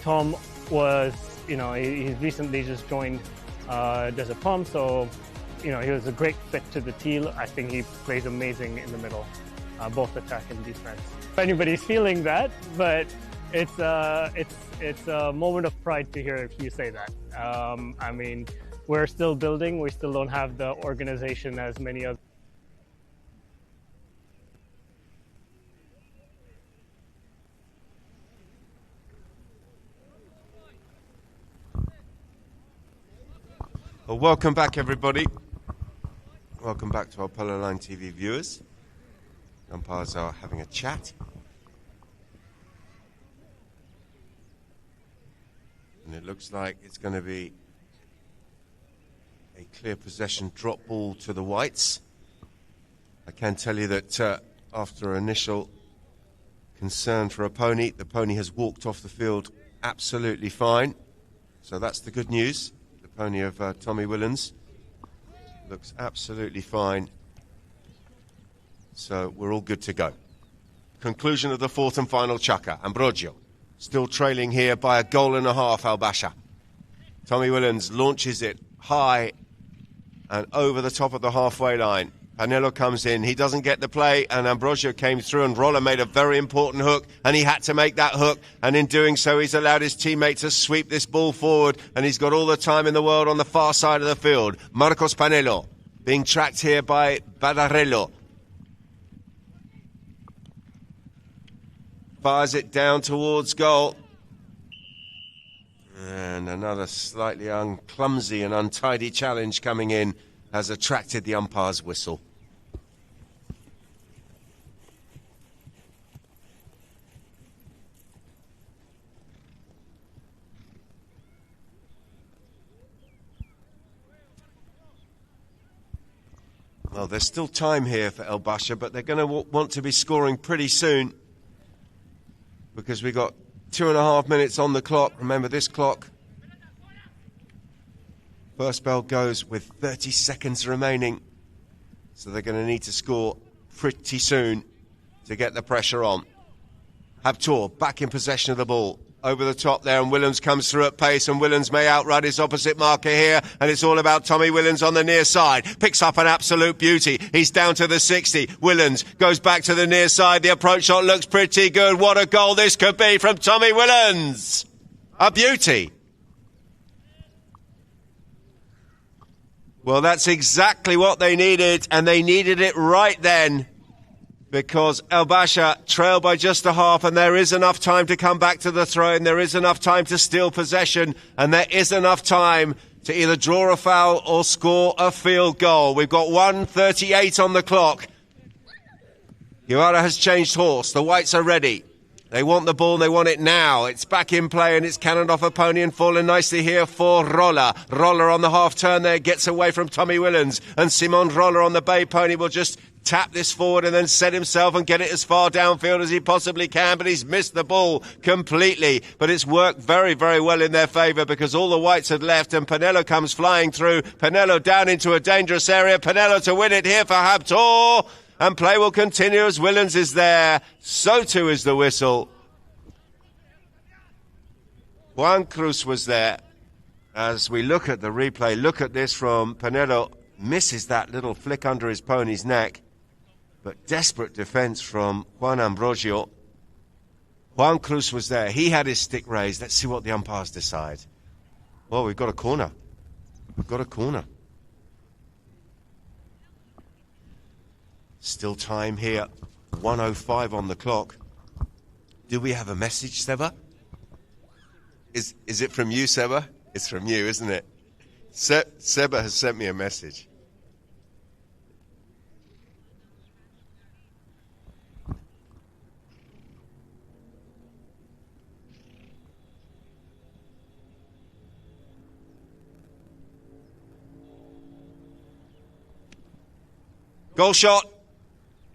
Tom was, he recently just joined Desert Palm, so he was a great fit to the team. I think he plays amazing in the middle, both attack and defense. If anybody's feeling that, but it's a moment of pride to hear you say that. I mean, we're still building. We still don't have the organization as many other. Well, welcome back, everybody. Welcome back to our Polo Line TV viewers. Umpires are having a chat. And it looks like it's going to be a clear possession drop ball to the whites. I can tell you that after initial concern for a pony, the pony has walked off the field absolutely fine. So that's the good news. The pony of Tommy Willens looks absolutely fine. So we're all good to go. Conclusion of the fourth and final chukker. Ambrogio still trailing here by a goal and a half, Al-Basha. Tommy Willens launches it high and over the top of the halfway line. Panelo comes in, he doesn't get the play, and Ambrogio came through, and Roller made a very important hook, and he had to make that hook, and in doing so he's allowed his teammate to sweep this ball forward, and he's got all the time in the world on the far side of the field. Marcos Panelo being tracked here by Badarello. Fires it down towards goal. And another slightly clumsy and untidy challenge coming in has attracted the umpire's whistle. Well, there's still time here for El-Basha, but they're going to want to be scoring pretty soon because we've got 2.5 minutes on the clock. Remember this clock. First bell goes with 30 seconds remaining. So they're going to need to score pretty soon to get the pressure on. Habtoor back in possession of the ball. Over the top there, and Willems comes through at pace, and Willems may outrun his opposite marker here, and it's all about Tommy Willems on the near side. Picks up an absolute beauty. He's down to the 60. Willems goes back to the near side. The approach shot looks pretty good. What a goal this could be from Tommy Willems. A beauty. Well, that's exactly what they needed, and they needed it right then. Because El-Basha trailed by just a half, and there is enough time to come back to the throw, and there is enough time to steal possession, and there is enough time to either draw a foul or score a field goal. We've got 1:38 on the clock. Guevara has changed horse. The whites are ready. They want the ball, they want it now. It's back in play, and it's cannoned off a pony and fallen nicely here for Roller. Roller on the half turn there, gets away from Tommy Willens, and Simon Roller on the bay pony will just tap this forward and then set himself and get it as far downfield as he possibly can, but he's missed the ball completely. But it's worked very, very well in their favour because all the whites had left, and Panelo comes flying through. Panelo down into a dangerous area. Panelo to win it here for Habtoor, and play will continue as Willens is there. So too is the whistle. Juan Cruz was there. As we look at the replay, look at this from Panelo. Misses that little flick under his pony's neck. But desperate defence from Juan Ambrogio. Juan Cruz was there. He had his stick raised. Let's see what the umpires decide. Well, we've got a corner. We've got a corner. Still time here. 1:05 on the clock. Do we have a message, Seba? Is it from you, Seba? It's from you, isn't it? Seba has sent me a message. Goal shot.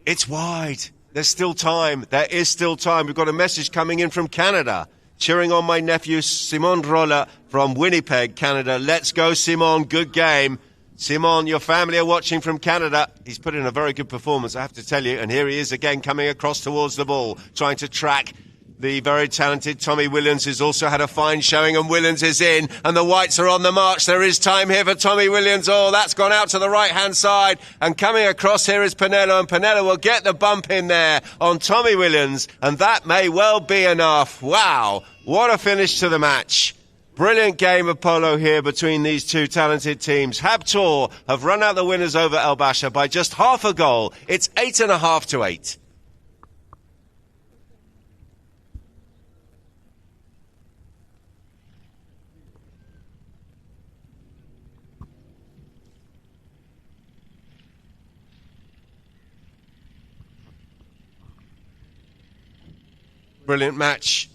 It's wide. There's still time. There is still time. We've got a message coming in from Canada. Cheering on my nephew, Simon Roller from Winnipeg, Canada. Let's go, Simon. Good game. Simon, your family are watching from Canada. He's put in a very good performance, I have to tell you. And here he is again coming across towards the ball, trying to track the very talented Tommy Williams, who's also had a fine showing, and Williams is in, and the Whites are on the march. There is time here for Tommy Williams. Oh, that's gone out to the right-hand side, and coming across here is Polo, and Polo will get the bump in there on Tommy Williams, and that may well be enough. Wow, what a finish to the match. Brilliant game of polo here between these two talented teams. Habtoor have run out the winners over El Basha by just half a goal. It's 8.5-8. Brilliant match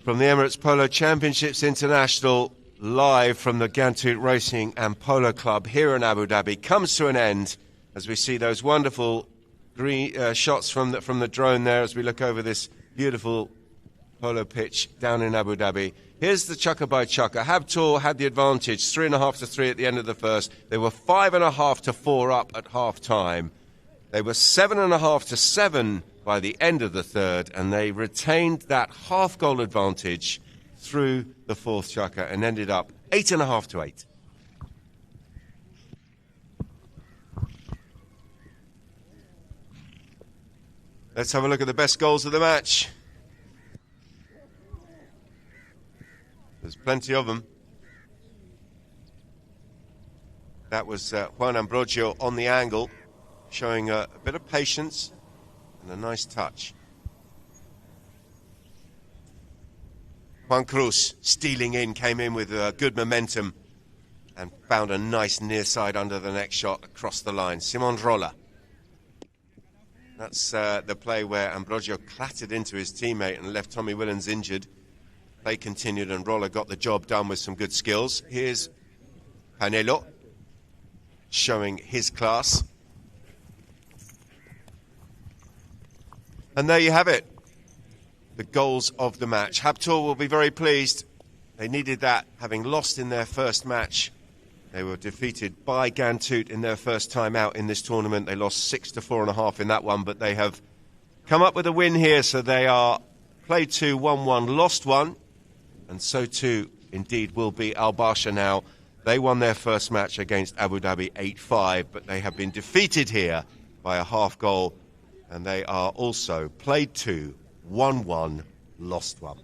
from the Emirates Polo Championships International, live from the Ghantoot Racing and Polo Club here in Abu Dhabi, comes to an end as we see those wonderful green shots from the drone there as we look over this beautiful polo pitch down in Abu Dhabi. Here's the chukka by chukka. Habtoor had the advantage, 3.5-3 at the end of the first. They were 5.5-4 up at half time. They were 7.5-7 by the end of the third, and they retained that half-goal advantage through the fourth chukka and ended up 8.5-8. Let's have a look at the best goals of the match. There's plenty of them. That was Juan Ambrogio on the angle, showing a bit of patience and a nice touch. Juan Cruz stealing in, came in with good momentum and found a nice near side under the next shot across the line. Simon Roller. That's the play where Ambrogio clattered into his teammate and left Tommy Williams injured. Play continued and Roller got the job done with some good skills. Here's Panelo showing his class. And there you have it, the goals of the match. Habtoor will be very pleased. They needed that, having lost in their first match. They were defeated by Ghantoot in their first time out in this tournament. They lost 6-4.5 in that one, but they have come up with a win here. So they are played 2, 1-1, lost 1. And so too, indeed, will be Al Basha now. They won their first match against Abu Dhabi 8-5, but they have been defeated here by a half goal. And they are also played 2, 1-1, lost 1.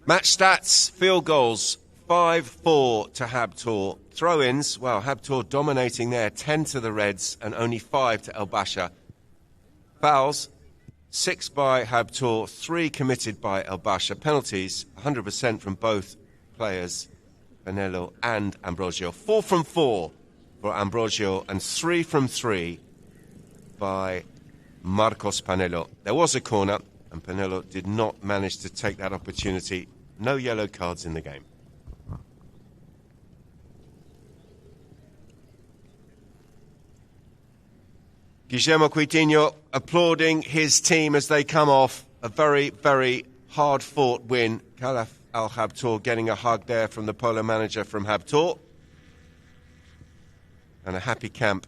Match stats, field goals, 5-4 to Habtoor. Throw-ins, well, Habtoor dominating there, 10 to the Reds and only 5 to El Basha. Fouls, 6 by Habtoor, 3 committed by El Basha. Penalties, 100% from both players, Panelo and Ambrogio. 4 from 4 for Ambrogio and 3 from 3 by Marcos Panelo. There was a corner and Panelo did not manage to take that opportunity. No yellow cards in the game. Guillermo Coutinho applauding his team as they come off a very, very hard-fought win. Khalaf Al-Habtoor getting a hug there from the polo manager from Habtoor. And a happy camp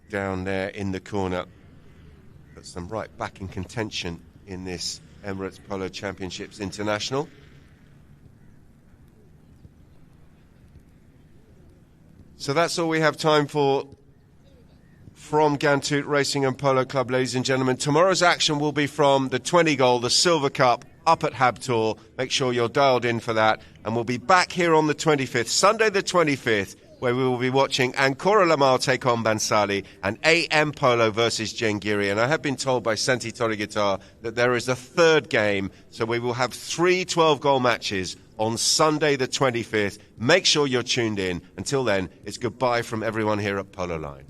down there in the corner. Puts them right back in contention in this Emirates Polo Championships International. So that's all we have time for from Ghantoot Racing and Polo Club, ladies and gentlemen. Tomorrow's action will be from the 20 goal, the Silver Cup, up at Habtoor. Make sure you're dialed in for that. And we'll be back here on the 25th, Sunday the 25th, where we will be watching Ancora Lamar take on Bansali and AM Polo versus Jengiri. And I have been told by Santi Torregitar that there is a third game, so we will have 3 12-goal matches on Sunday the 25th. Make sure you're tuned in. Until then, it's goodbye from everyone here at Polo Line.